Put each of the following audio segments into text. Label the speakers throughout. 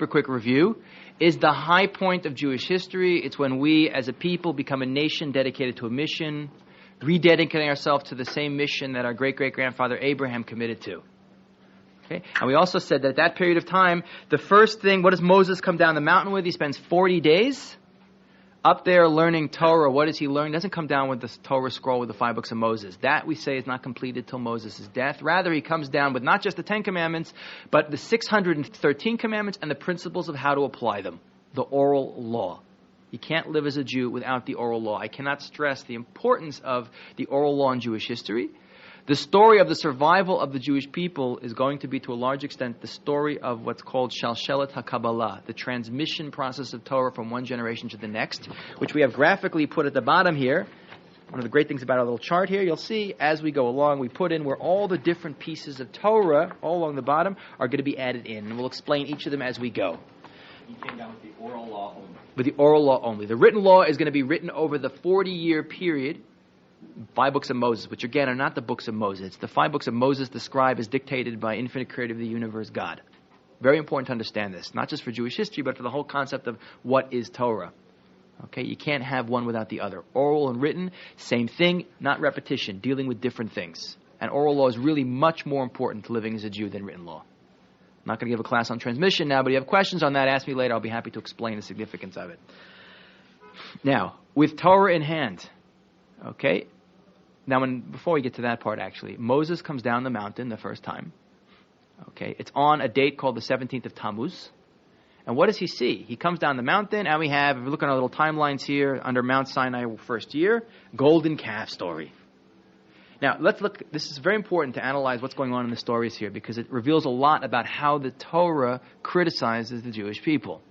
Speaker 1: super quick review, is the high point of Jewish history. It's when we, as a people, become a nation dedicated to a mission, rededicating ourselves to the same mission that our great-great-grandfather Abraham committed to. Okay? And we also said that at that period of time, the first thing, what does Moses come down the mountain with? He spends 40 days up there learning Torah. What does he learn? He doesn't come down with the Torah scroll with the 5 books of Moses. That, we say, is not completed till Moses' death. Rather, he comes down with not just the 10 commandments, but the 613 commandments and the principles of how to apply them. The oral law. You can't live as a Jew without the oral law. I cannot stress the importance of the oral law in Jewish history. The story of the survival of the Jewish people is going to be, to a large extent, the story of what's called Shalshelet HaKabbalah, the transmission process of Torah from one generation to the next, which we have graphically put at the bottom here. One of the great things about our little chart here, you'll see as we go along, we put in where all the different pieces of Torah, all along the bottom, are going to be added in. And we'll explain each of them as we go.
Speaker 2: You came down with the oral law only.
Speaker 1: With the oral law only. The written law is going to be written over the 40-year period. 5 books of Moses, which again are not the books of Moses. It's the 5 books of Moses, the scribe, is dictated by infinite creator of the universe, God. Very important to understand this, not just for Jewish history, but for the whole concept of what is Torah. Okay, you can't have one without the other. Oral and written, same thing, not repetition, dealing with different things. And oral law is really much more important to living as a Jew than written law. I'm not going to give a class on transmission now, but if you have questions on that, ask me later. I'll be happy to explain the significance of it. Now, with Torah in hand, okay, now before we get to that part, actually, Moses comes down the mountain the first time. Okay, it's on a date called the 17th of Tammuz. And what does he see? He comes down the mountain, and we have, if we look at our little timelines here, under Mount Sinai first year, golden calf story. Now, let's look, this is very important to analyze what's going on in the stories here, because it reveals a lot about how the Torah criticizes the Jewish people.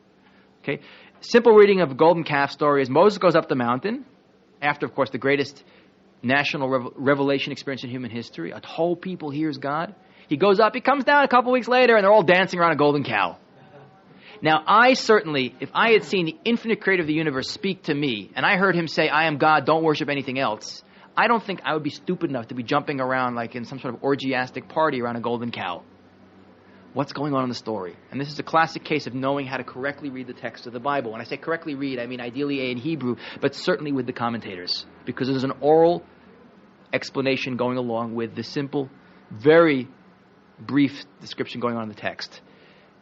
Speaker 1: Okay, simple reading of the golden calf story is Moses goes up the mountain, after, of course, the greatest national revelation experience in human history. A whole people hears God. He goes up, he comes down a couple weeks later, and they're all dancing around a golden cow. Now, I certainly, if I had seen the infinite creator of the universe speak to me, and I heard him say, I am God, don't worship anything else, I don't think I would be stupid enough to be jumping around like in some sort of orgiastic party around a golden cow. What's going on in the story? And this is a classic case of knowing how to correctly read the text of the Bible. When I say correctly read, I mean ideally in Hebrew, but certainly with the commentators, because there's an oral explanation going along with the simple, very brief description going on in the text.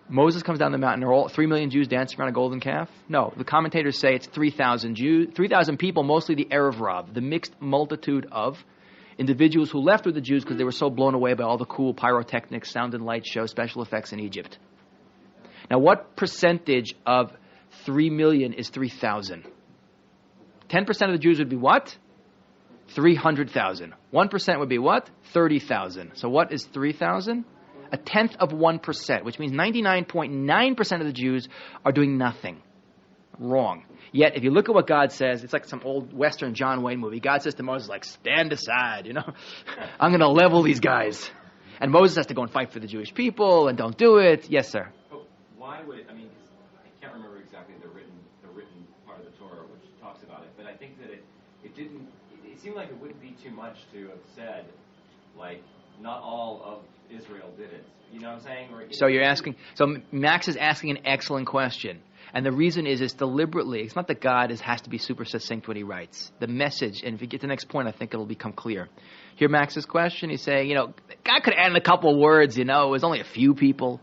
Speaker 1: Moses comes down the mountain. Are all 3 million Jews dancing around a golden calf? No. The commentators say it's 3,000 Jews, 3,000 people, mostly the Erev Rav, the mixed multitude of individuals who left with the Jews because they were so blown away by all the cool pyrotechnics, sound and light shows, special effects in Egypt. Now, what percentage of 3 million is 3,000? 10% of the Jews would be what? 300,000. 1% would be what? 30,000. So what is 3,000? 0.1%, which means 99.9% of the Jews are doing nothing wrong. Yet, if you look at what God says, it's like some old Western John Wayne movie. God says to Moses, like, stand aside, you know. I'm going to level these guys. And Moses has to go and fight for the Jewish people and don't do it. Yes, sir.
Speaker 2: But why would it, I mean, I can't remember exactly the written part of the Torah which talks about it, but I think that it seemed like it wouldn't be too much to have said, like, not all of Israel did it. You know what I'm saying?
Speaker 1: So Max is asking an excellent question. And the reason is deliberately, it's not that God has to be super succinct when he writes. The message, and if you get to the next point, I think it'll become clear. Hear Max's question? He's saying, God could add in a couple of words, it was only a few people.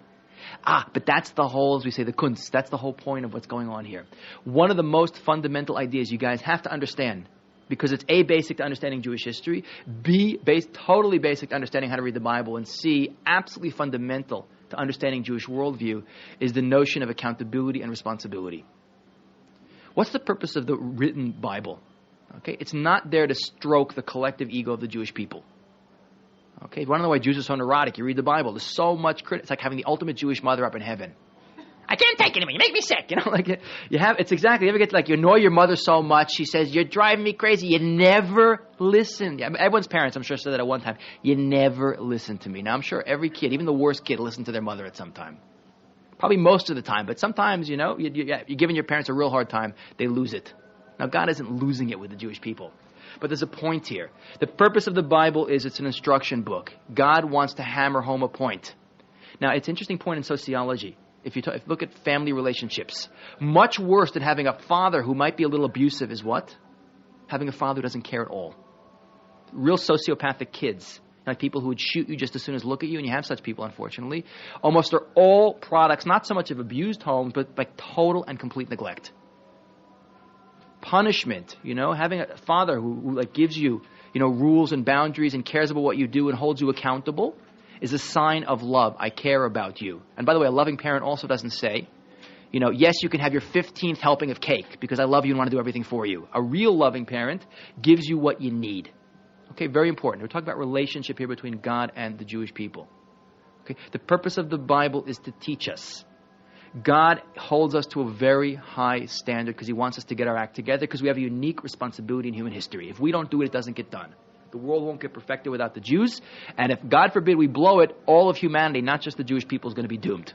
Speaker 1: But that's the whole, as we say, the kunst. That's the whole point of what's going on here. One of the most fundamental ideas you guys have to understand, because it's A, basic to understanding Jewish history, B, totally basic to understanding how to read the Bible, and C, absolutely fundamental to understanding Jewish worldview, is the notion of accountability and responsibility. What's the purpose of the written Bible? Okay, it's not there to stroke the collective ego of the Jewish people. Okay, if you want to know why Jews are so neurotic, you read the Bible. There's so much it's like having the ultimate Jewish mother up in heaven. I can't take it anymore. You make me sick. It's exactly, you ever get you annoy your mother so much, she says, you're driving me crazy. You never listen. Everyone's parents, I'm sure, said that at one time. You never listen to me. Now, I'm sure every kid, even the worst kid, listens to their mother at some time. Probably most of the time, but sometimes, you're giving your parents a real hard time, they lose it. Now, God isn't losing it with the Jewish people. But there's a point here. The purpose of the Bible is it's an instruction book. God wants to hammer home a point. Now, it's an interesting point in sociology. If you look at family relationships, much worse than having a father who might be a little abusive is what? Having a father who doesn't care at all. Real sociopathic kids, like people who would shoot you just as soon as look at you, and you have such people, unfortunately, almost are all products, not so much of abused homes, but by total and complete neglect. Punishment, having a father who gives you, rules and boundaries and cares about what you do and holds you accountable is a sign of love. I care about you. And by the way, a loving parent also doesn't say, yes, you can have your 15th helping of cake because I love you and want to do everything for you. A real loving parent gives you what you need. Okay, very important. We're talking about relationship here between God and the Jewish people. Okay, the purpose of the Bible is to teach us. God holds us to a very high standard because he wants us to get our act together because we have a unique responsibility in human history. If we don't do it, it doesn't get done. The world won't get perfected without the Jews. And if, God forbid, we blow it, all of humanity, not just the Jewish people, is going to be doomed.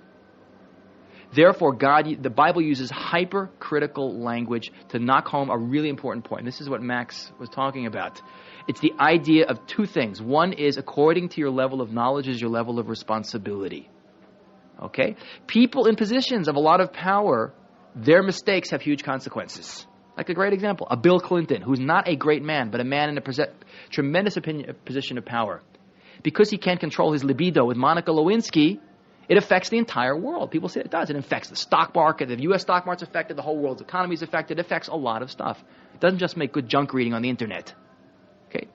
Speaker 1: Therefore, the Bible uses hypercritical language to knock home a really important point. And this is what Max was talking about. It's the idea of two things. One is according to your level of knowledge is your level of responsibility. Okay? People in positions of a lot of power, their mistakes have huge consequences. Like a great example, a Bill Clinton, who's not a great man, but a man in a tremendous position of power. Because he can't control his libido with Monica Lewinsky, it affects the entire world. People say it does. It affects the stock market. The U.S. stock market's affected. The whole world's economy is affected. It affects a lot of stuff. It doesn't just make good junk reading on the internet. Okay?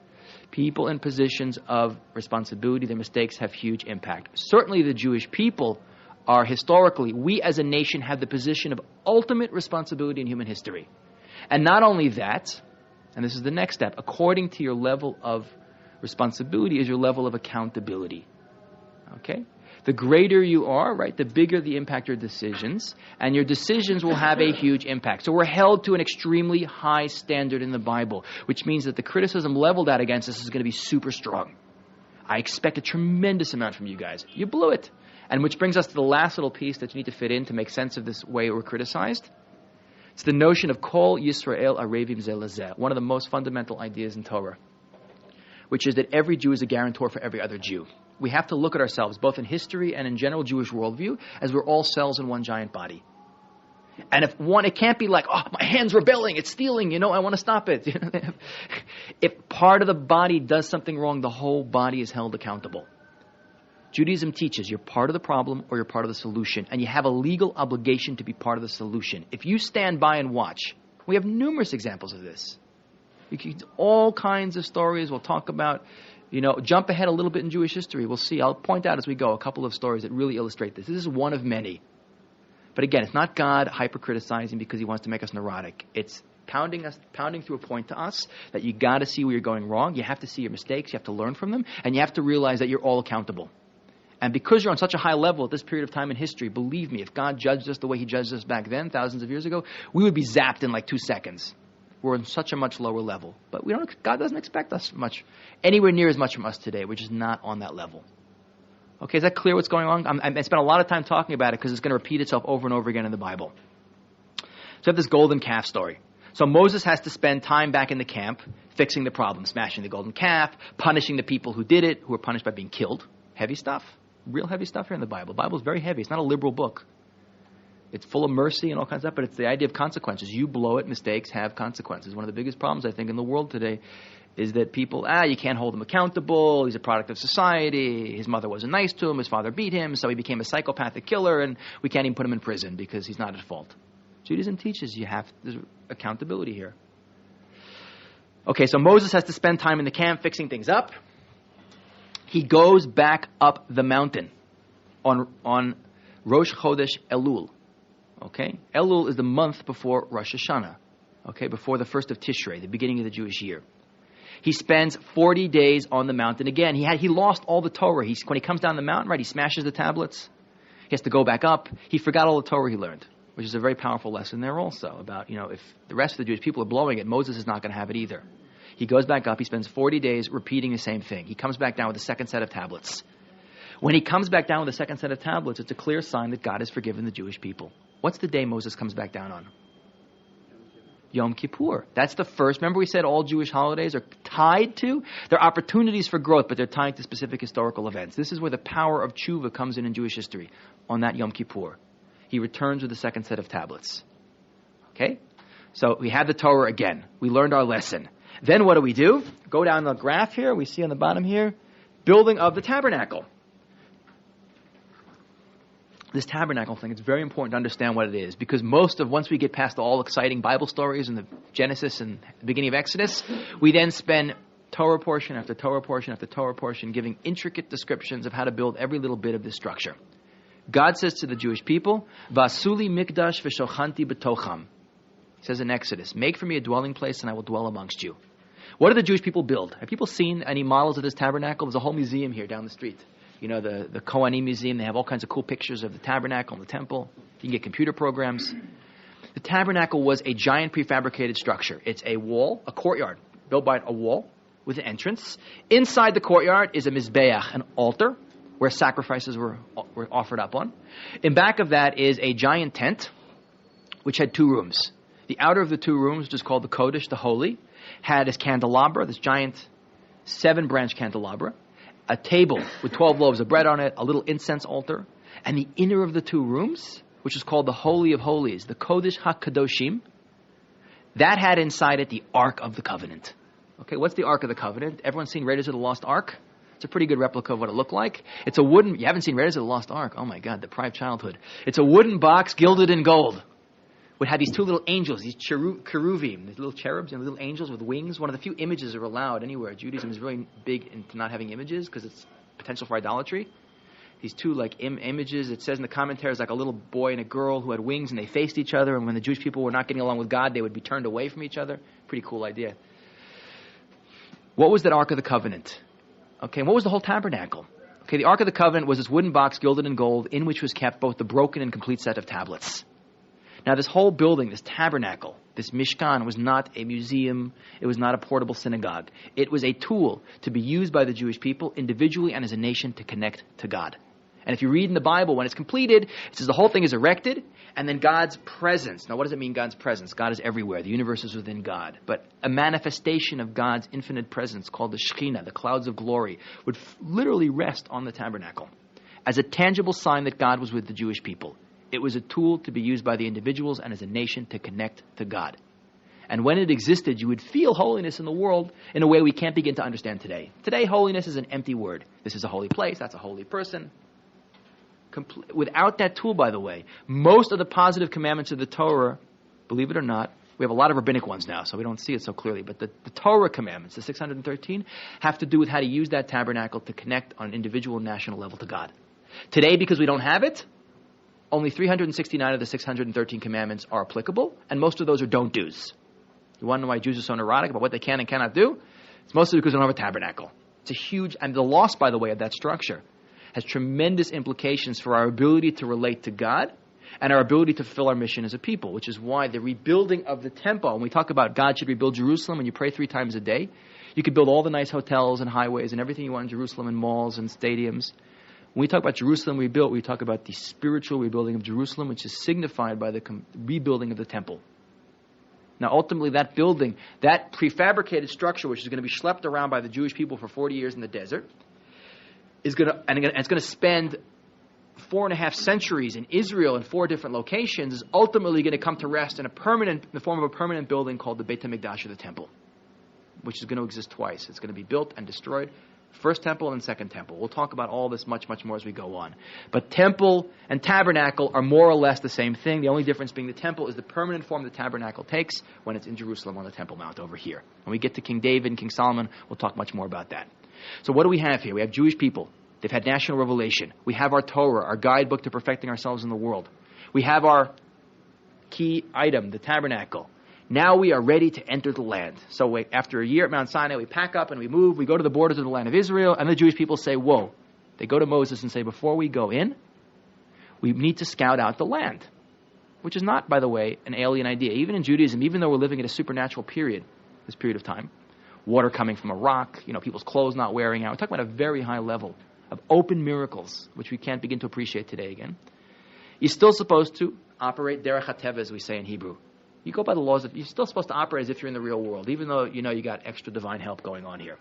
Speaker 1: People in positions of responsibility, their mistakes have huge impact. Certainly the Jewish people are historically, we as a nation have the position of ultimate responsibility in human history. And not only that, and this is the next step, according to your level of responsibility is your level of accountability. Okay? The greater you are, right, the bigger the impact your decisions, and your decisions will have a huge impact. So we're held to an extremely high standard in the Bible, which means that the criticism leveled out against us is going to be super strong. I expect a tremendous amount from you guys. You blew it. And which brings us to the last little piece that you need to fit in to make sense of this way we're criticized. It's the notion of Kol Yisrael Arevim Zeh Lezeh, one of the most fundamental ideas in Torah, which is that every Jew is a guarantor for every other Jew. We have to look at ourselves, both in history and in general Jewish worldview, as we're all cells in one giant body. And it can't be like, oh, my hand's rebelling, it's stealing, I want to stop it. If part of the body does something wrong, the whole body is held accountable. Judaism teaches you're part of the problem or you're part of the solution, and you have a legal obligation to be part of the solution. If you stand by and watch, we have numerous examples of this. All kinds of stories we'll talk about. Jump ahead a little bit in Jewish history. We'll see. I'll point out as we go a couple of stories that really illustrate this. This is one of many. But again, it's not God hyper-criticizing because he wants to make us neurotic. It's pounding through a point to us that you got to see where you're going wrong. You have to see your mistakes. You have to learn from them. And you have to realize that you're all accountable. And because you're on such a high level at this period of time in history, believe me, if God judged us the way he judged us back then, thousands of years ago, we would be zapped in like 2 seconds. We're on such a much lower level. But God doesn't expect us anywhere near as much from us today. We're just not on that level. Okay, is that clear what's going on? I spent a lot of time talking about it because it's going to repeat itself over and over again in the Bible. So we have this golden calf story. So Moses has to spend time back in the camp fixing the problem, smashing the golden calf, punishing the people who did it, who were punished by being killed. Heavy stuff. Real heavy stuff here in the Bible. The Bible is very heavy. It's not a liberal book. It's full of mercy and all kinds of stuff, but it's the idea of consequences. You blow it, mistakes have consequences. One of the biggest problems, I think, in the world today is that people, you can't hold him accountable. He's a product of society. His mother wasn't nice to him. His father beat him, so he became a psychopathic killer, and we can't even put him in prison because he's not at fault. Judaism teaches there's accountability here. Okay, so Moses has to spend time in the camp fixing things up. He goes back up the mountain on Rosh Chodesh Elul. Okay? Elul is the month before Rosh Hashanah. Okay? Before the first of Tishrei, the beginning of the Jewish year. He spends 40 days on the mountain. Again, he lost all the Torah. When he comes down the mountain, right, he smashes the tablets. He has to go back up. He forgot all the Torah he learned, which is a very powerful lesson there also about, if the rest of the Jewish people are blowing it, Moses is not going to have it either. He goes back up. He spends 40 days repeating the same thing. He comes back down with a second set of tablets. When he comes back down with a second set of tablets, it's a clear sign that God has forgiven the Jewish people. What's the day Moses comes back down on? Yom Kippur. That's the first. Remember we said all Jewish holidays are tied to? They're opportunities for growth, but they're tied to specific historical events. This is where the power of tshuva comes in Jewish history, on that Yom Kippur. he returns with the second set of tablets. Okay? So we had the Torah again. We learned our lesson. Then what do? Go down the graph here. We see on the bottom here, building of the tabernacle. This tabernacle thing, it's very important to understand what it is, because once we get past all exciting Bible stories and the Genesis and the beginning of Exodus, we then spend Torah portion after Torah portion after Torah portion giving intricate descriptions of how to build every little bit of this structure. God says to the Jewish people, Vasuli mikdash v'shochanti b'tocham. He says in Exodus, make for me a dwelling place and I will dwell amongst you. What do the Jewish people build? Have people seen any models of this tabernacle? There's a whole museum here down the street. You know, the Kohanim Museum, they have all kinds of cool pictures of the tabernacle and the temple. You can get computer programs. The tabernacle was a giant prefabricated structure. It's a wall, a courtyard, built by a wall with an entrance. Inside the courtyard is a mizbeach, an altar, where sacrifices were offered up on. In back of that is a giant tent, which had 2 rooms. The outer of the 2 rooms, which is called the Kodesh, the Holy, had this candelabra, this giant 7-branch candelabra, a table with 12 loaves of bread on it, a little incense altar, and the inner of the 2 rooms, which is called the Holy of Holies, the Kodesh HaKadoshim, that had inside it the Ark of the Covenant. Okay, what's the Ark of the Covenant? Everyone's seen Raiders of the Lost Ark? It's a pretty good replica of what it looked like. It's a wooden, you haven't seen Raiders of the Lost Ark? Oh my God, deprived childhood. It's a wooden box gilded in gold. Would have these 2 little angels, these cheruvim, these little cherubs and little angels with wings. One of the few images that are allowed anywhere. Judaism is really big into not having images because it's potential for idolatry. These 2 images, it says in the commentaries like a little boy and a girl who had wings and they faced each other, and when the Jewish people were not getting along with God, they would be turned away from each other. Pretty cool idea. What was that Ark of the Covenant? Okay, and what was the whole tabernacle? Okay, the Ark of the Covenant was this wooden box gilded in gold in which was kept both the broken and complete set of tablets. Now, this whole building, this tabernacle, this Mishkan, was not a museum. It was not a portable synagogue. It was a tool to be used by the Jewish people individually and as a nation to connect to God. And if you read in the Bible, when it's completed, it says the whole thing is erected, and then God's presence. Now, what does it mean, God's presence? God is everywhere. The universe is within God. But a manifestation of God's infinite presence called the Shekhinah, the clouds of glory, would literally rest on the tabernacle as a tangible sign that God was with the Jewish people. It was a tool to be used by the individuals and as a nation to connect to God. And when it existed, you would feel holiness in the world in a way we can't begin to understand today. Today, holiness is an empty word. This is a holy place. That's a holy person. Without that tool, by the way, most of the positive commandments of the Torah, believe it or not, we have a lot of rabbinic ones now, so we don't see it so clearly, but the Torah commandments, the 613, have to do with how to use that tabernacle to connect on an individual and national level to God. Today, because we don't have it, only 369 of the 613 commandments are applicable, and most of those are don't do's. You want to know why Jews are so neurotic about what they can and cannot do? It's mostly because they don't have a tabernacle. It's a huge, and the loss, by the way, of that structure has tremendous implications for our ability to relate to God and our ability to fulfill our mission as a people, which is why the rebuilding of the temple, when we talk about God should rebuild Jerusalem, when you pray 3 times a day, you could build all the nice hotels and highways and everything you want in Jerusalem and malls and stadiums. When we talk about Jerusalem rebuilt, we talk about the spiritual rebuilding of Jerusalem, which is signified by the rebuilding of the temple. Now, ultimately, that building, that prefabricated structure, which is going to be schlepped around by the Jewish people for 40 years in the desert, it's going to spend 4.5 centuries in Israel in 4 different locations, is ultimately going to come to rest in the form of a permanent building called the Beit HaMikdash, or the temple, which is going to exist twice. It's going to be built and destroyed. First temple and second temple. We'll talk about all this much, much more as we go on. But temple and tabernacle are more or less the same thing. The only difference being the temple is the permanent form the tabernacle takes when it's in Jerusalem on the Temple Mount over here. When we get to King David and King Solomon, we'll talk much more about that. So what do we have here? We have Jewish people. They've had national revelation. We have our Torah, our guidebook to perfecting ourselves in the world. We have our key item, the tabernacle. Now we are ready to enter the land. So after a year at Mount Sinai, we pack up and we move. We go to the borders of the land of Israel, and the Jewish people say, whoa. They go to Moses and say, before we go in, we need to scout out the land, which is not, by the way, an alien idea. Even in Judaism, even though we're living in a supernatural period, this period of time, water coming from a rock, people's clothes not wearing out. We're talking about a very high level of open miracles, which we can't begin to appreciate today again. You're still supposed to operate derech hateva, as we say in Hebrew. You go by the laws you're still supposed to operate as if you're in the real world, even though you got extra divine help going on here.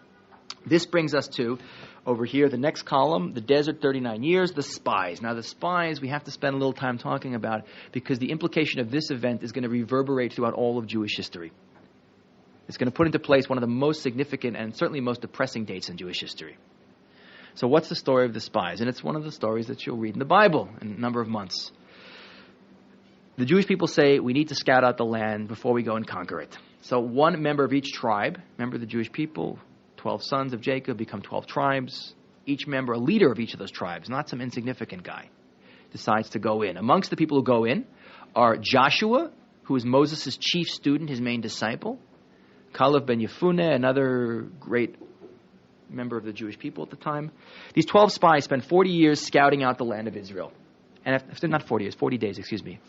Speaker 1: This brings us to, over here, the next column, the desert, 39 years, the spies. Now, the spies, we have to spend a little time talking about, because the implication of this event is going to reverberate throughout all of Jewish history. It's going to put into place one of the most significant and certainly most depressing dates in Jewish history. So what's the story of the spies? And it's one of the stories that you'll read in the Bible in a number of months. The Jewish people say, we need to scout out the land before we go and conquer it. So one member of each tribe, remember the Jewish people, 12 sons of Jacob become 12 tribes. Each member, a leader of each of those tribes, not some insignificant guy, decides to go in. Amongst the people who go in are Joshua, who is Moses' chief student, his main disciple, Caleb ben Yefuneh, another great member of the Jewish people at the time. These 12 spies spend 40 years scouting out the land of Israel. And not 40 years, 40 days,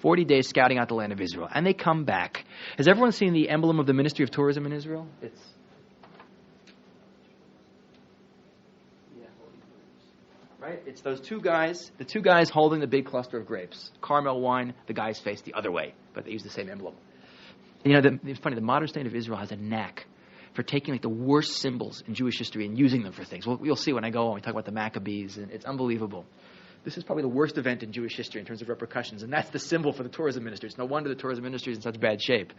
Speaker 1: 40 days scouting out the land of Israel. And they come back. Has everyone seen the emblem of the Ministry of Tourism in Israel? Right? It's those two guys, the two guys holding the big cluster of grapes. Carmel wine, the guys face the other way, but they use the same emblem. And it's funny, the modern state of Israel has a knack for taking the worst symbols in Jewish history and using them for things. Well, you'll see when I go and we talk about the Maccabees, and it's unbelievable. This is probably the worst event in Jewish history in terms of repercussions, and that's the symbol for the tourism industry. It's no wonder the tourism industry is in such bad shape.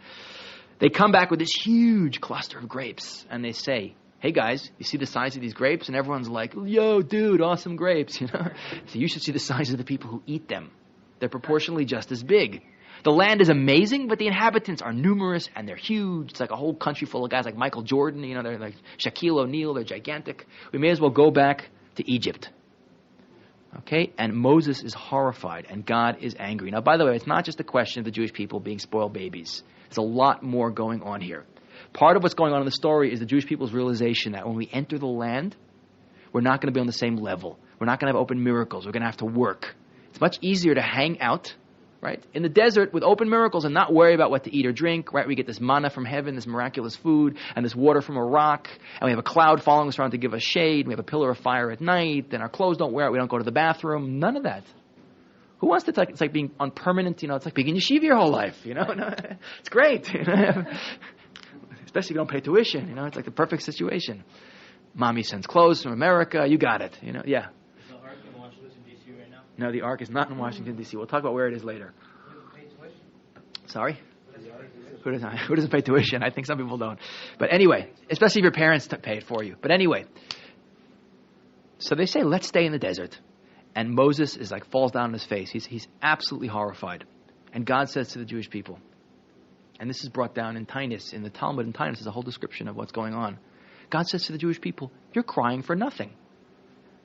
Speaker 1: They come back with this huge cluster of grapes, and they say, hey guys, you see the size of these grapes? And everyone's like, yo, dude, awesome grapes, So you should see the size of the people who eat them. They're proportionally just as big. The land is amazing, but the inhabitants are numerous and they're huge. It's like a whole country full of guys like Michael Jordan, they're like Shaquille O'Neal, they're gigantic. We may as well go back to Egypt. Okay? And Moses is horrified and God is angry. Now, by the way, it's not just a question of the Jewish people being spoiled babies. There's a lot more going on here. Part of what's going on in the story is the Jewish people's realization that when we enter the land, we're not going to be on the same level. We're not going to have open miracles. We're going to have to work. It's much easier to hang out, right, in the desert with open miracles and not worry about what to eat or drink, right? We get this manna from heaven, this miraculous food, and this water from a rock, and we have a cloud following us around to give us shade. We have a pillar of fire at night, and our clothes don't wear out. We don't go to the bathroom. None of that. Who wants to? It's like being on permanent. It's like being in yeshiva your whole life. It's great. Especially if you don't pay tuition. It's like the perfect situation. Mommy sends clothes from America. You got it. Yeah.
Speaker 3: Is the Ark in Washington, D.C. right now?
Speaker 1: No, the Ark is not in Washington, D.C. We'll talk about where it is later. Sorry? Who doesn't pay tuition? I think some people don't. But anyway, especially if your parents pay it for you. But anyway, so they say, let's stay in the desert. And Moses is falls down on his face. He's absolutely horrified. And God says to the Jewish people, and this is brought down in Tainus, in the Talmud in Tainus, is a whole description of what's going on. God says to the Jewish people, you're crying for nothing.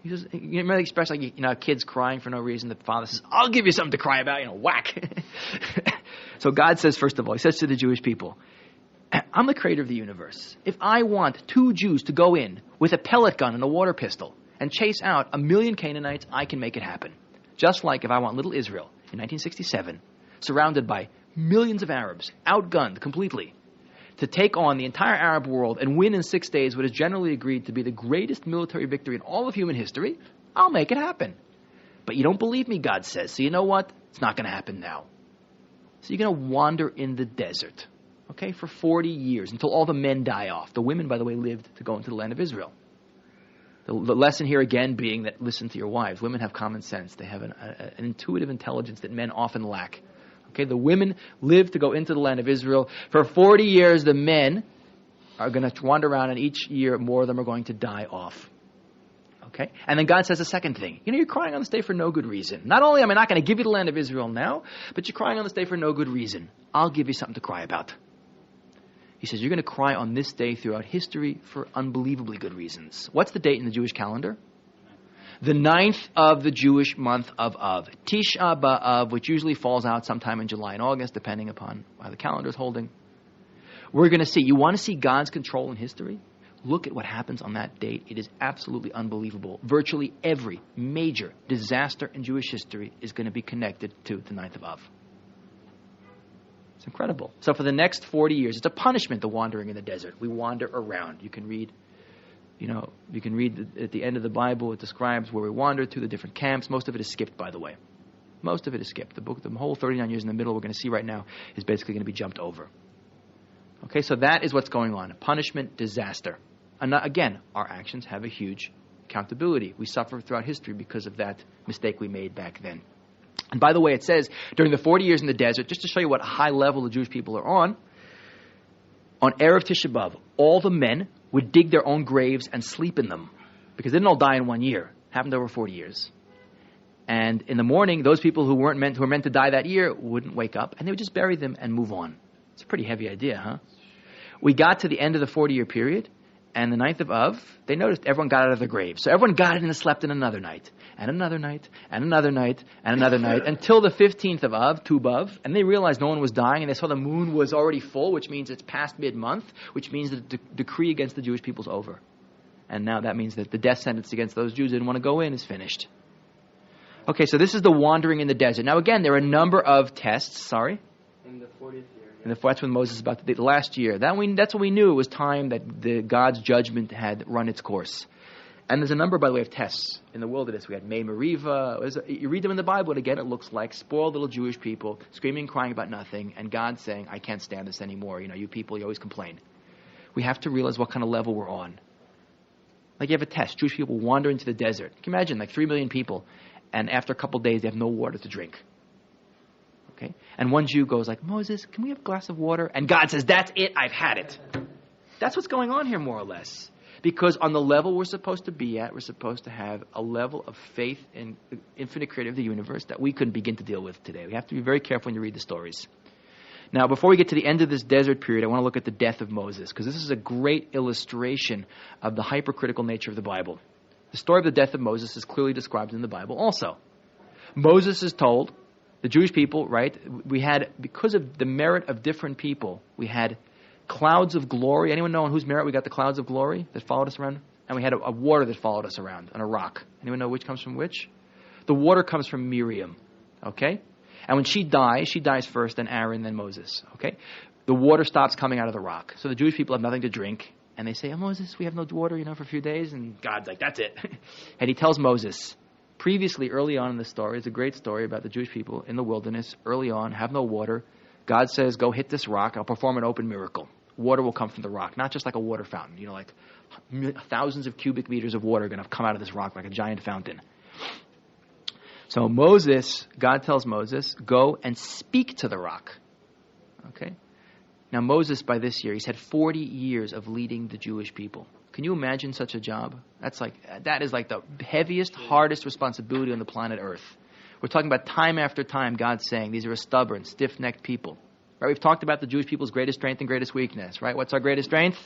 Speaker 1: He says, you remember the expression, kids crying for no reason. The father says, I'll give you something to cry about, whack. So God says, first of all, he says to the Jewish people, I'm the creator of the universe. If I want 2 Jews to go in with a pellet gun and a water pistol and chase out 1 million Canaanites, I can make it happen. Just like if I want little Israel in 1967, surrounded by millions of Arabs, outgunned completely, to take on the entire Arab world and win in 6 days what is generally agreed to be the greatest military victory in all of human history, I'll make it happen. But you don't believe me, God says. So you know what? It's not going to happen now. So you're going to wander in the desert, okay, for 40 years until all the men die off. The women, by the way, lived to go into the land of Israel. The lesson here again being that listen to your wives. Women have common sense. They have an intuitive intelligence that men often lack. Okay, the women live to go into the land of Israel. For 40 years, the men are going to wander around, and each year more of them are going to die off. Okay? And then God says a second thing. You're crying on this day for no good reason. Not only am I not going to give you the land of Israel now, but you're crying on this day for no good reason. I'll give you something to cry about. He says, you're going to cry on this day throughout history for unbelievably good reasons. What's the date in the Jewish calendar? The 9th of the Jewish month of Av. Tisha B'Av, which usually falls out sometime in July and August, depending upon how the calendar is holding. We're going to see. You want to see God's control in history? Look at what happens on that date. It is absolutely unbelievable. Virtually every major disaster in Jewish history is going to be connected to the 9th of Av. It's incredible. So for the next 40 years, it's a punishment, the wandering in the desert. We wander around. You can read at the end of the Bible, it describes where we wandered to, the different camps. Most of it is skipped, by the way. Most of it is skipped. The whole 39 years in the middle we're going to see right now is basically going to be jumped over. Okay, so that is what's going on. Punishment, disaster. again, our actions have a huge accountability. We suffer throughout history because of that mistake we made back then. And by the way, it says, during the 40 years in the desert, just to show you what high level the Jewish people are on Erev Tisha B'Av, all the men would dig their own graves and sleep in them, because they didn't all die in 1 year. It happened over 40 years. And in the morning, those people who were meant to die that year wouldn't wake up, and they would just bury them and move on. It's a pretty heavy idea, huh? We got to the end of the 40-year period, and the 9th of Av, they noticed everyone got out of their graves. So everyone got in and slept in another night, and another night, and another night, and another night, until the 15th of Av, Tu B'Av, and they realized no one was dying, and they saw the moon was already full, which means it's past mid-month, which means that the decree against the Jewish people is over. And now that means that the death sentence against those Jews who didn't want to go in is finished. Okay, so this is the wandering in the desert. Now again, there are a number of tests,
Speaker 3: In the 40th year.
Speaker 1: and that's when Moses about to do the last year. That's when we knew it was time that God's judgment had run its course. And there's a number, by the way, of tests in the wilderness. We had May Meriva. You read them in the Bible, and again, it looks like spoiled little Jewish people screaming and crying about nothing, and God saying, I can't stand this anymore. You people, you always complain. We have to realize what kind of level we're on. Like you have a test. Jewish people wander into the desert. Can you imagine, like 3 million people, and after a couple of days, they have no water to drink. Okay? And one Jew goes like, Moses, can we have a glass of water? And God says, that's it, I've had it. That's what's going on here, more or less. Because on the level we're supposed to be at, we're supposed to have a level of faith in the infinite creator of the universe that we couldn't begin to deal with today. We have to be very careful when you read the stories. Now, before we get to the end of this desert period, I want to look at the death of Moses, because this is a great illustration of the hypercritical nature of the Bible. The story of the death of Moses is clearly described in the Bible also. Moses is told, the Jewish people, right, we had, because of the merit of different people, we had clouds of glory. Anyone know on whose merit we got the clouds of glory that followed us around? And we had a water that followed us around on a rock. Anyone know which comes from which? The water comes from Miriam, okay? And when she dies first, then Aaron, then Moses, okay? The water stops coming out of the rock. So the Jewish people have nothing to drink. And they say, Moses, we have no water, for a few days. And God's like, that's it. And he tells Moses, previously, early on in the story, it's a great story about the Jewish people in the wilderness, early on, have no water. God says, go hit this rock. I'll perform an open miracle. Water will come from the rock, not just like a water fountain. Like thousands of cubic meters of water are going to come out of this rock like a giant fountain. So God tells Moses, go and speak to the rock. Okay? Now Moses, by this year, he's had 40 years of leading the Jewish people. Can you imagine such a job? That is like the heaviest, hardest responsibility on the planet Earth. We're talking about time after time God saying these are a stubborn, stiff-necked people. Right? We've talked about the Jewish people's greatest strength and greatest weakness. Right? What's our greatest strength?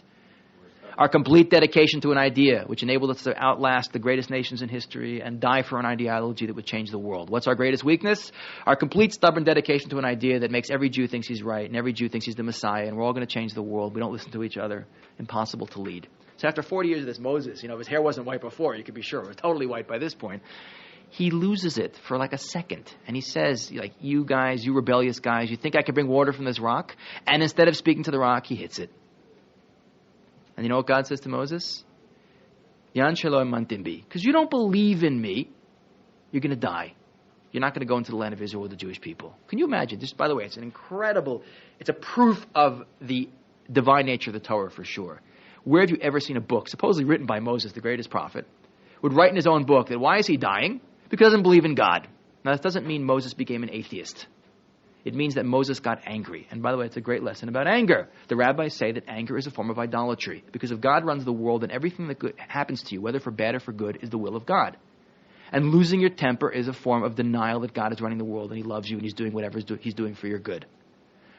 Speaker 1: Our complete dedication to an idea, which enabled us to outlast the greatest nations in history and die for an ideology that would change the world. What's our greatest weakness? Our complete stubborn dedication to an idea that makes every Jew thinks he's right and every Jew thinks he's the Messiah, and we're all going to change the world. We don't listen to each other. Impossible to lead. So after 40 years of this, Moses, his hair wasn't white before, you could be sure. It was totally white by this point. He loses it for like a second. And he says, you guys, you rebellious guys, you think I can bring water from this rock? And instead of speaking to the rock, he hits it. And you know what God says to Moses? Yan shelo emantim bi. Because you don't believe in me, you're going to die. You're not going to go into the land of Israel with the Jewish people. Can you imagine? Just by the way, it's a proof of the divine nature of the Torah for sure. Where have you ever seen a book, supposedly written by Moses, the greatest prophet, would write in his own book that why is he dying? Because he doesn't believe in God. Now, that doesn't mean Moses became an atheist. It means that Moses got angry. And by the way, it's a great lesson about anger. The rabbis say that anger is a form of idolatry. Because if God runs the world, then everything that happens to you, whether for bad or for good, is the will of God. And losing your temper is a form of denial that God is running the world and he loves you and he's doing whatever he's doing for your good.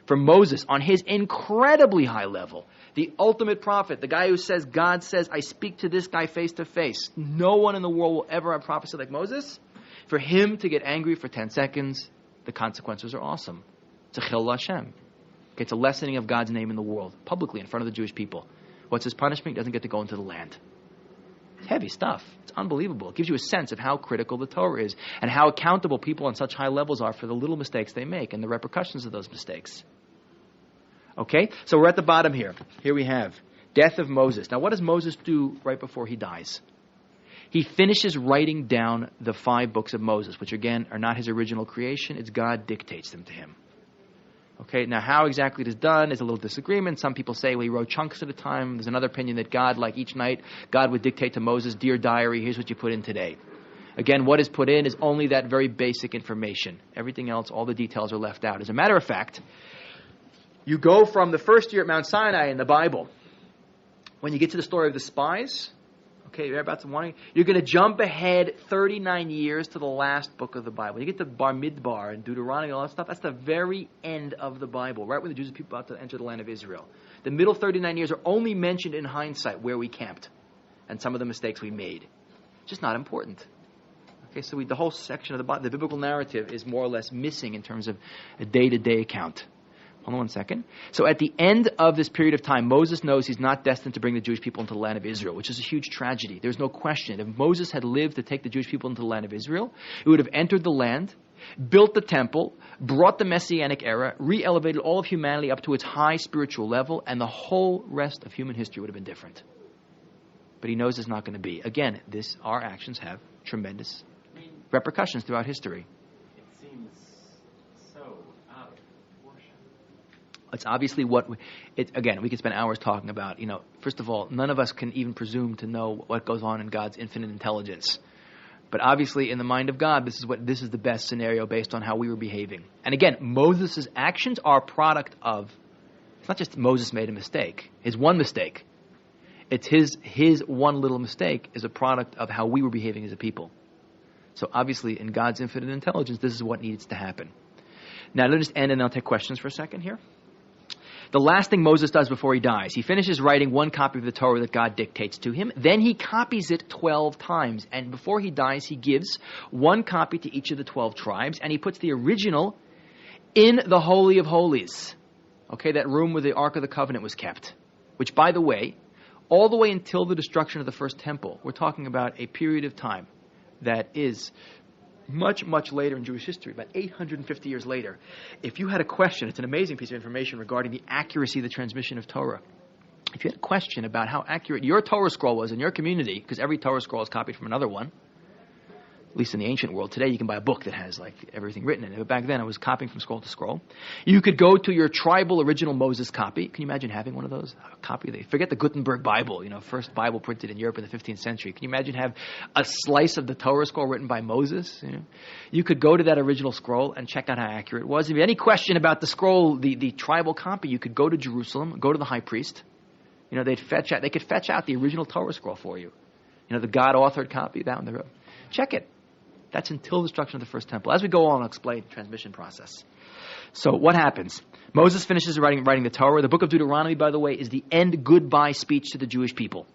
Speaker 1: For Moses, on his incredibly high level, the ultimate prophet, the guy who says, God says, I speak to this guy face to face. No one in the world will ever have prophecy like Moses. For him to get angry for 10 seconds, the consequences are awesome. It's a chil Hashem. Okay, it's a lessening of God's name in the world, publicly in front of the Jewish people. What's his punishment? He doesn't get to go into the land. It's heavy stuff. It's unbelievable. It gives you a sense of how critical the Torah is and how accountable people on such high levels are for the little mistakes they make and the repercussions of those mistakes. Okay, so we're at the bottom here. Here we have death of Moses. Now, what does Moses do right before he dies? He finishes writing down the 5 books of Moses, which again are not his original creation. It's God dictates them to him. Okay? Okay, now how exactly it is done is a little disagreement. Some people say, well, he wrote chunks at a time. There's another opinion that God, like each night, God would dictate to Moses, dear diary, here's what you put in today. Again, what is put in is only that very basic information. Everything else, all the details are left out. As a matter of fact, you go from the first year at Mount Sinai in the Bible. When you get to the story of the spies, okay, you're about to warning. You're going to jump ahead 39 years to the last book of the Bible. You get to Bar Midbar and Deuteronomy, all that stuff. That's the very end of the Bible, right when the Jews are about to enter the land of Israel. The middle 39 years are only mentioned in hindsight where we camped and some of the mistakes we made. Just not important. Okay, so the whole section of the biblical narrative is more or less missing in terms of a day-to-day account. Hold on one second. So at the end of this period of time, Moses knows he's not destined to bring the Jewish people into the land of Israel, which is a huge tragedy. There's no question. If Moses had lived to take the Jewish people into the land of Israel, he would have entered the land, built the temple, brought the Messianic era, re-elevated all of humanity up to its high spiritual level, and the whole rest of human history would have been different. But he knows it's not going to be. Again, our actions have tremendous repercussions throughout history.
Speaker 2: It seems so out of proportion.
Speaker 1: It's obviously again, we could spend hours talking about, first of all, none of us can even presume to know what goes on in God's infinite intelligence. But obviously, in the mind of God, this is the best scenario based on how we were behaving. And again, Moses' actions are a product of, it's not just Moses made a mistake, his one mistake. It's his one little mistake is a product of how we were behaving as a people. So obviously, in God's infinite intelligence, this is what needs to happen. Now, let me just end and I'll take questions for a second here. The last thing Moses does before he dies, he finishes writing one copy of the Torah that God dictates to him. Then he copies it 12 times. And before he dies, he gives one copy to each of the 12 tribes. And he puts the original in the Holy of Holies. Okay, that room where the Ark of the Covenant was kept. Which, by the way, all the way until the destruction of the first temple, we're talking about a period of time that is much, much later in Jewish history, about 850 years later. If you had a question, it's an amazing piece of information regarding the accuracy of the transmission of Torah. If you had a question about how accurate your Torah scroll was in your community, because every Torah scroll is copied from another one, at least in the ancient world. Today you can buy a book that has everything written in it. But back then it was copying from scroll to scroll. You could go to your tribal original Moses copy. Can you imagine having one of those? A copy. Forget the Gutenberg Bible, first Bible printed in Europe in the 15th century. Can you imagine have a slice of the Torah scroll written by Moses? You could go to that original scroll and check out how accurate it was. If you had any question about the scroll, the tribal copy, you could go to Jerusalem, go to the high priest. They could fetch out the original Torah scroll for you. The God-authored copy, that one. Check it. That's until the destruction of the first temple. As we go on, I'll explain the transmission process. So what happens? Moses finishes writing the Torah. The book of Deuteronomy, by the way, is the end goodbye speech to the Jewish people.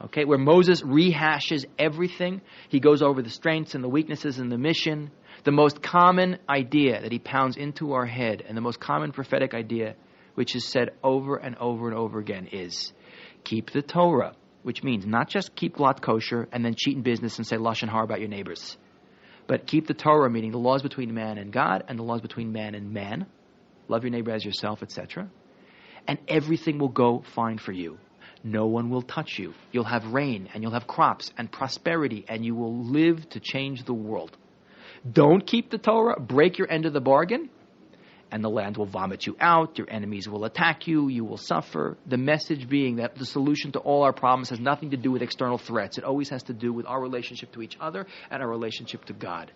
Speaker 1: Okay, where Moses rehashes everything. He goes over the strengths and the weaknesses and the mission. The most common idea that he pounds into our head, and the most common prophetic idea, which is said over and over and over again, is keep the Torah. Which means not just keep glatt kosher and then cheat in business and say lashon hara about your neighbors. But keep the Torah, meaning the laws between man and God and the laws between man and man. Love your neighbor as yourself, etc. And everything will go fine for you. No one will touch you. You'll have rain and you'll have crops and prosperity and you will live to change the world. Don't keep the Torah, break your end of the bargain, and the land will vomit you out, your enemies will attack you, you will suffer. The message being that the solution to all our problems has nothing to do with external threats. It always has to do with our relationship to each other and our relationship to God.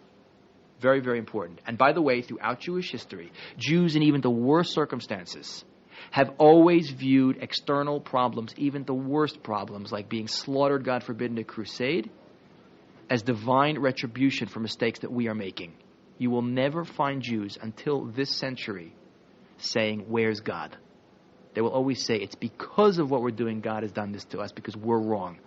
Speaker 1: Very, very important. And by the way, throughout Jewish history, Jews in even the worst circumstances have always viewed external problems, even the worst problems, like being slaughtered, God forbid, in a crusade, as divine retribution for mistakes that we are making. You will never find Jews until this century saying, where's God? They will always say, it's because of what we're doing God has done this to us, because we're wrong.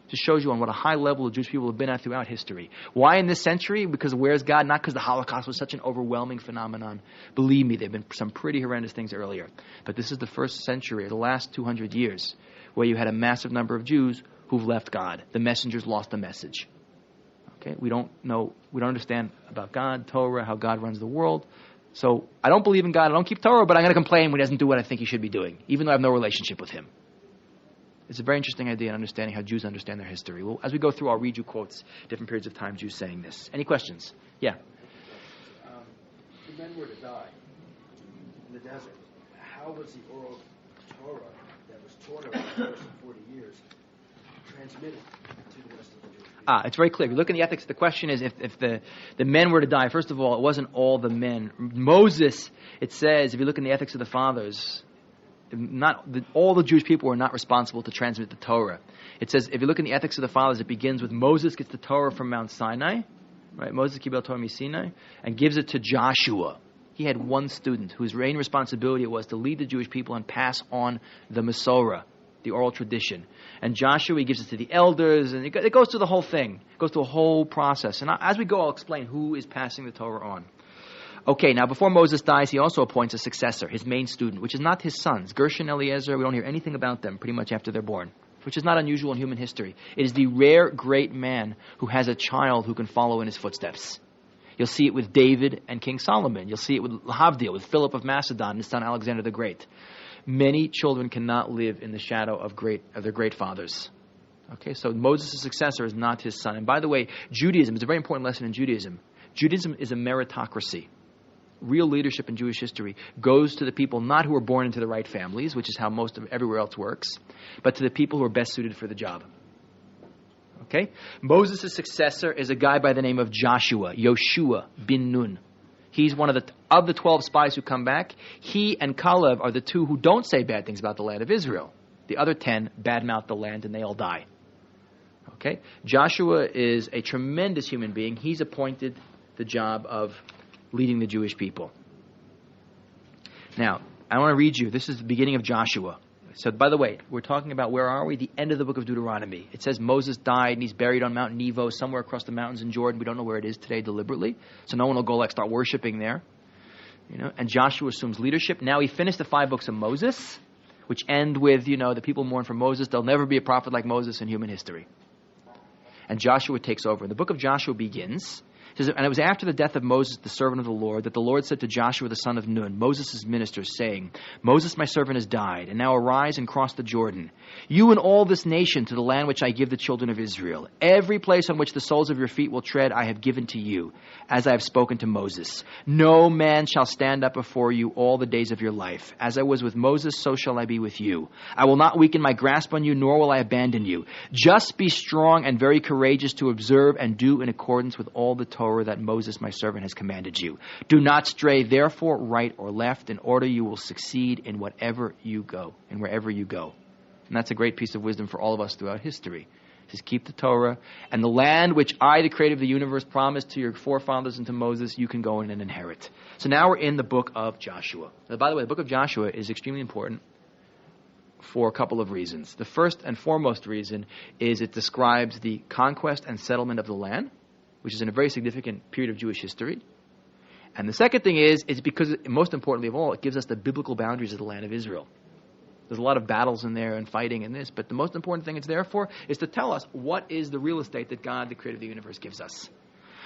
Speaker 1: Just shows you on what a high level the Jewish people have been at throughout history. Why in this century? Because where's God? Not because the Holocaust was such an overwhelming phenomenon. Believe me, there have been some pretty horrendous things earlier. But this is the first century, the last 200 years, where you had a massive number of Jews who've left God. The messengers lost the message. Okay, we don't understand about God, Torah, how God runs the world. So I don't believe in God, I don't keep Torah, but I'm going to complain when he doesn't do what I think he should be doing, even though I have no relationship with him. It's a very interesting idea in understanding how Jews understand their history. Well, as we go through, I'll read you quotes, different periods of time, Jews saying this. Any questions? Yeah?
Speaker 4: If men were to die, in the desert. How was the oral Torah that was taught over the course of 40 years transmitted to the rest of the Jewish people?
Speaker 1: It's very clear. If you look in the ethics, the question is if the men were to die, first of all, it wasn't all the men. Moses, it says, if you look in the ethics of the fathers, all the Jewish people were not responsible to transmit the Torah. It says, if you look in the ethics of the fathers, it begins with Moses gets the Torah from Mount Sinai, right? Moses kibel Torah Sinai, and gives it to Joshua. He had one student whose main responsibility was to lead the Jewish people and pass on the Masorah, the oral tradition. And Joshua, he gives it to the elders, and it goes through the whole thing. It goes through a whole process. And as we go, I'll explain who is passing the Torah on. Okay, now before Moses dies, he also appoints a successor, his main student, which is not his sons. Gershon, Eliezer, we don't hear anything about them pretty much after they're born, which is not unusual in human history. It is the rare great man who has a child who can follow in his footsteps. You'll see it with David and King Solomon. You'll see it with Havdil, with Philip of Macedon and his son Alexander the Great. Many children cannot live in the shadow of their great fathers. Okay, so Moses' successor is not his son. And by the way, Judaism is a very important lesson in Judaism. Judaism is a meritocracy. Real leadership in Jewish history goes to the people not who are born into the right families, which is how most of everywhere else works, but to the people who are best suited for the job. Okay? Moses' successor is a guy by the name of Joshua, Yoshua bin Nun. He's one of the 12 spies who come back. He and Caleb are the two who don't say bad things about the land of Israel. The other 10 badmouth the land and they all die. Okay? Joshua is a tremendous human being. He's appointed the job of leading the Jewish people. Now, I want to read you. This is the beginning of Joshua. So, by the way, we're talking about where are we? The end of the book of Deuteronomy. It says Moses died and he's buried on Mount Nebo, somewhere across the mountains in Jordan. We don't know where it is today deliberately. So no one will go start worshiping there. And Joshua assumes leadership. Now he finished the 5 books of Moses, which end with, the people mourn for Moses. There'll never be a prophet like Moses in human history. And Joshua takes over. And the book of Joshua begins. It says, and it was after the death of Moses, the servant of the Lord, that the Lord said to Joshua the son of Nun, Moses' minister, saying, Moses my servant has died, and now arise and cross the Jordan, you and all this nation, to the land which I give the children of Israel. Every place on which the soles of your feet will tread I have given to you, as I have spoken to Moses. No man shall stand up before you all the days of your life. As I was with Moses, so shall I be with you. I will not weaken my grasp on you, nor will I abandon you. Just be strong and very courageous to observe and do in accordance with all the Torah that Moses my servant has commanded you. Do not stray therefore right or left, in order you will succeed in whatever you go, and wherever you go. And that's a great piece of wisdom for all of us throughout history. Just keep the Torah, and the land which I, the creator of the universe, promised to your forefathers and to Moses, you can go in and inherit. So now we're in the book of Joshua. Now, by the way, the book of Joshua is extremely important for a couple of reasons. The first and foremost reason is it describes the conquest and settlement of the land, which is in a very significant period of Jewish history. And the second thing is, it's because, most importantly of all, it gives us the biblical boundaries of the land of Israel. There's a lot of battles in there and fighting in this, but the most important thing it's there for is to tell us what is the real estate that God, the creator of the universe, gives us.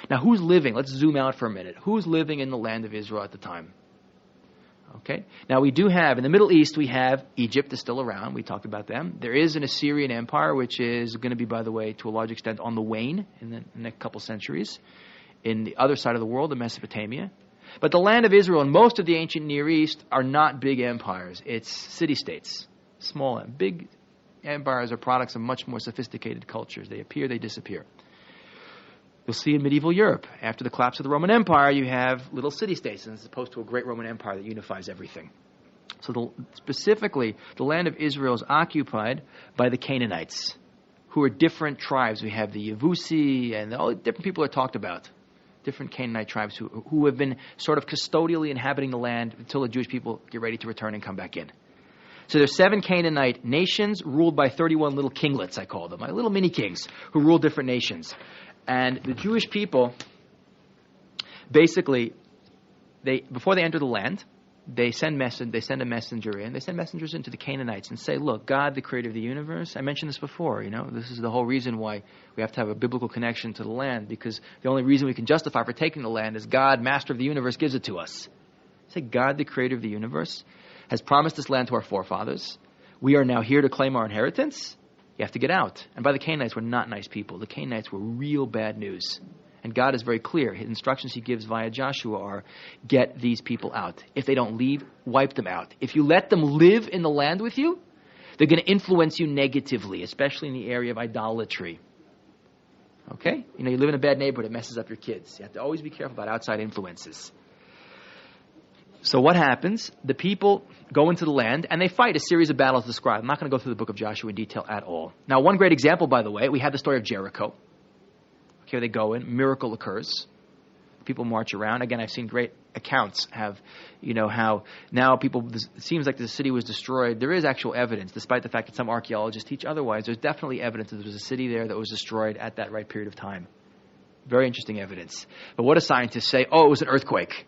Speaker 1: Now, who's living? Let's zoom out for a minute. Who's living in the land of Israel at the time? Okay. Now, we do have, in the Middle East, we have Egypt is still around. We talked about them. There is an Assyrian Empire, which is going to be, by the way, to a large extent on the wane in the next couple centuries. In the other side of the world, in Mesopotamia. But the land of Israel and most of the ancient Near East are not big empires. It's city-states. Small, big empires are products of much more sophisticated cultures. They appear, they disappear. You'll see in medieval Europe, after the collapse of the Roman Empire, you have little city-states as opposed to a great Roman Empire that unifies everything. So specifically, the land of Israel is occupied by the Canaanites, who are different tribes. We have the Yevusi, and all different people are talked about. Different Canaanite tribes who have been sort of custodially inhabiting the land until the Jewish people get ready to return and come back in. So there's 7 Canaanite nations ruled by 31 little kinglets, I call them, like little mini kings who rule different nations. And the Jewish people, basically, before they enter the land, they send a messenger in. They send messengers into the Canaanites and say, look, God, the creator of the universe, I mentioned this before, this is the whole reason why we have to have a biblical connection to the land, because the only reason we can justify for taking the land is God, master of the universe, gives it to us. Say, God, the creator of the universe, has promised this land to our forefathers. We are now here to claim our inheritance. You have to get out. And by the Canaanites, were not nice people. The Canaanites were real bad news. And God is very clear. His instructions he gives via Joshua are, get these people out. If they don't leave, wipe them out. If you let them live in the land with you, they're going to influence you negatively, especially in the area of idolatry. Okay? You live in a bad neighborhood, it messes up your kids. You have to always be careful about outside influences. So what happens? The people go into the land, and they fight a series of battles described. I'm not going to go through the book of Joshua in detail at all. Now, one great example, by the way, we have the story of Jericho. Okay, they go in, miracle occurs. People march around. Again, I've seen great accounts have, how now it seems like the city was destroyed. There is actual evidence, despite the fact that some archaeologists teach otherwise. There's definitely evidence that there was a city there that was destroyed at that right period of time. Very interesting evidence. But what do scientists say? Oh, it was an earthquake.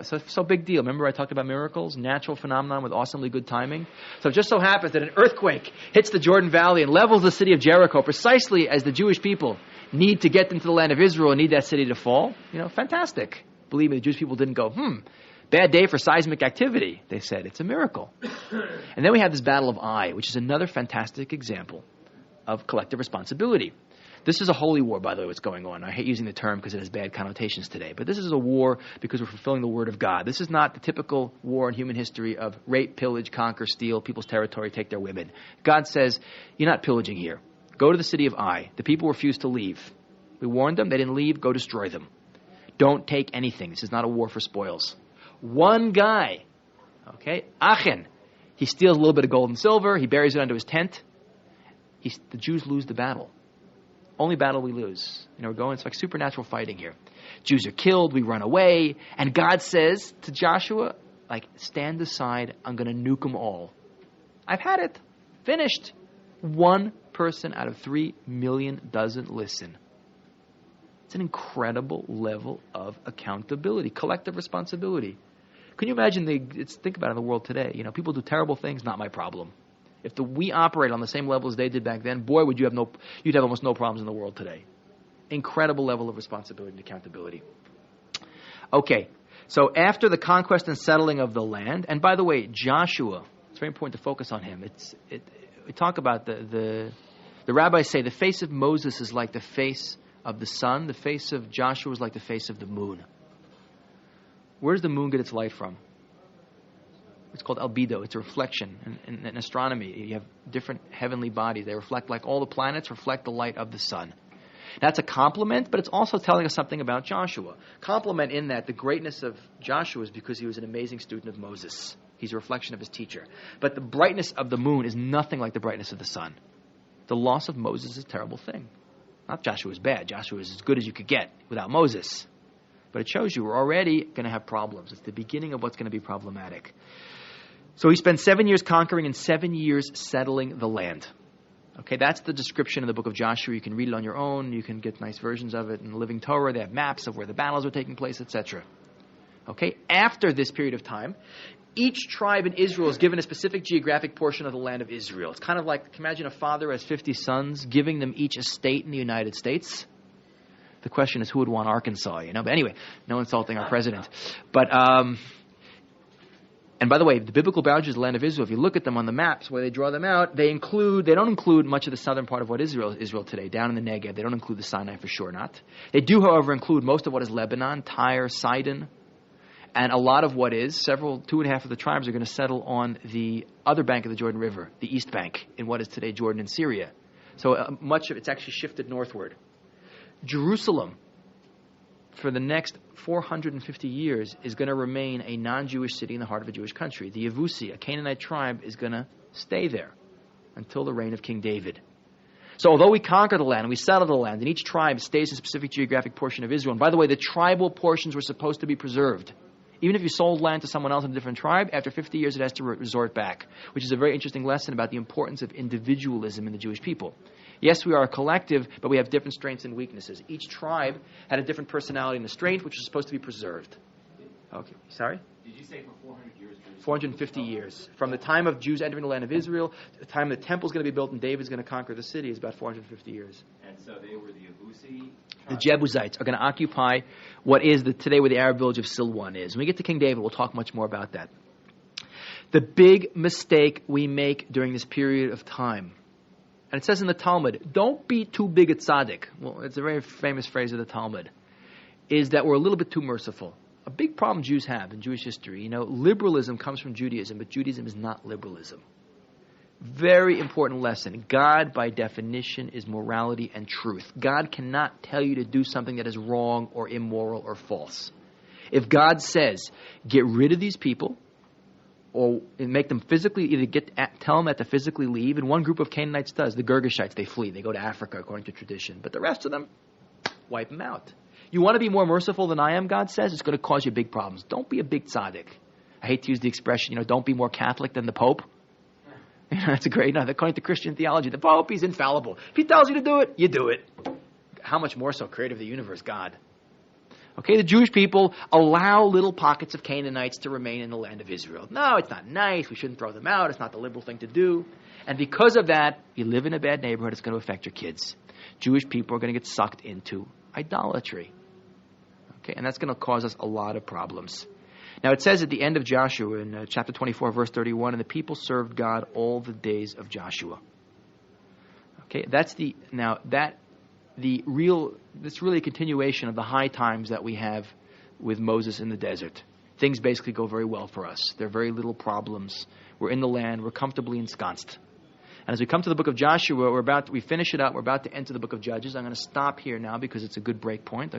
Speaker 1: So big deal. Remember I talked about miracles, natural phenomenon with awesomely good timing? So it just so happens that an earthquake hits the Jordan Valley and levels the city of Jericho precisely as the Jewish people need to get into the land of Israel and need that city to fall. Fantastic. Believe me, the Jewish people didn't go, bad day for seismic activity. They said, it's a miracle. And then we have this Battle of Ai, which is another fantastic example of collective responsibility. This is a holy war, by the way, what's going on. I hate using the term because it has bad connotations today. But this is a war because we're fulfilling the word of God. This is not the typical war in human history of rape, pillage, conquer, steal people's territory, take their women. God says, you're not pillaging here. Go to the city of Ai. The people refused to leave. We warned them. They didn't leave. Go destroy them. Don't take anything. This is not a war for spoils. One guy, Achen, he steals a little bit of gold and silver. He buries it under his tent. The Jews lose the battle. Only battle we lose. It's like supernatural fighting here. Jews are killed, we run away, and God says to Joshua, stand aside, I'm going to nuke them all. I've had it. Finished. One person out of 3 million doesn't listen. It's an incredible level of accountability, collective responsibility. Can you imagine, think about it in the world today, people do terrible things, not my problem. If we operate on the same level as they did back then, boy, you'd have almost no problems in the world today. Incredible level of responsibility and accountability. Okay, so after the conquest and settling of the land, and by the way, Joshua, it's very important to focus on him. We talk about the rabbis say the face of Moses is like the face of the sun. The face of Joshua is like the face of the moon. Where does the moon get its light from? It's called albedo. It's a reflection. In astronomy, you have different heavenly bodies. They reflect like all the planets reflect the light of the sun. That's a compliment, but it's also telling us something about Joshua. Compliment in that the greatness of Joshua is because he was an amazing student of Moses. He's a reflection of his teacher. But the brightness of the moon is nothing like the brightness of the sun. The loss of Moses is a terrible thing. Not Joshua is bad. Joshua is as good as you could get without Moses. But it shows you we're already going to have problems. It's the beginning of what's going to be problematic. So he spent 7 years conquering and 7 years settling the land. Okay, that's the description in the book of Joshua. You can read it on your own. You can get nice versions of it in the Living Torah. They have maps of where the battles were taking place, etc. Okay, after this period of time, each tribe in Israel is given a specific geographic portion of the land of Israel. It's kind of like, imagine a father has 50 sons, giving them each a state in the United States. The question is, who would want Arkansas, But anyway, no insulting our president. But, and by the way, the biblical boundaries of the land of Israel, if you look at them on the maps where they draw them out, they don't include much of the southern part of what Israel today, down in the Negev. They don't include the Sinai for sure, not. They do, however, include most of what is Lebanon, Tyre, Sidon, and a lot of what is, 2.5 of the tribes are going to settle on the other bank of the Jordan River, the east bank, in what is today Jordan and Syria. So much of it's actually shifted northward. Jerusalem, for the next 450 years, is going to remain a non-Jewish city in the heart of a Jewish country. The Yevusi, a Canaanite tribe, is going to stay there until the reign of King David. So although we conquer the land and we settle the land, and each tribe stays in a specific geographic portion of Israel, and by the way, the tribal portions were supposed to be preserved. Even if you sold land to someone else in a different tribe, after 50 years it has to resort back, which is a very interesting lesson about the importance of individualism in the Jewish people. Yes, we are a collective, but we have different strengths and weaknesses. Each tribe had a different personality and a strength, which was supposed to be preserved. Okay, sorry?
Speaker 2: Did you say for 400 years?
Speaker 1: 450 years. From the time of Jews entering the land of Israel to the time the temple is going to be built and David's going to conquer the city is about 450 years.
Speaker 2: And so they were the Yevusi?
Speaker 1: The Jebusites are going to occupy what is today where the Arab village of Silwan is. When we get to King David, we'll talk much more about that. The big mistake we make during this period of time And it says in the Talmud, don't be too big a tzaddik. Well, it's a very famous phrase of the Talmud, is that we're a little bit too merciful. A big problem Jews have in Jewish history, liberalism comes from Judaism, but Judaism is not liberalism. Very important lesson. God, by definition, is morality and truth. God cannot tell you to do something that is wrong or immoral or false. If God says, get rid of these people, or make them physically, tell them that to physically leave, and one group of Canaanites does, the Girgashites, they flee, they go to Africa according to tradition. But the rest of them, wipe them out. You want to be more merciful than I am, God says, it's going to cause you big problems. Don't be a big tzaddik. I hate to use the expression, don't be more Catholic than the Pope. That's a great, according to Christian theology, the Pope, he's infallible. If he tells you to do it, you do it. How much more so, creator of the universe, God. Okay, the Jewish people allow little pockets of Canaanites to remain in the land of Israel. No, it's not nice. We shouldn't throw them out. It's not the liberal thing to do. And because of that, you live in a bad neighborhood, it's going to affect your kids. Jewish people are going to get sucked into idolatry. Okay, and that's going to cause us a lot of problems. Now, it says at the end of Joshua in chapter 24, verse 31, and the people served God all the days of Joshua. Okay, that's really a continuation of the high times that we have with Moses in the desert. Things basically go very well for us. There are very little problems. We're in the land. We're comfortably ensconced. And as we come to the book of Joshua, we finish it up. We're about to enter the book of Judges. I'm going to stop here now because it's a good break point.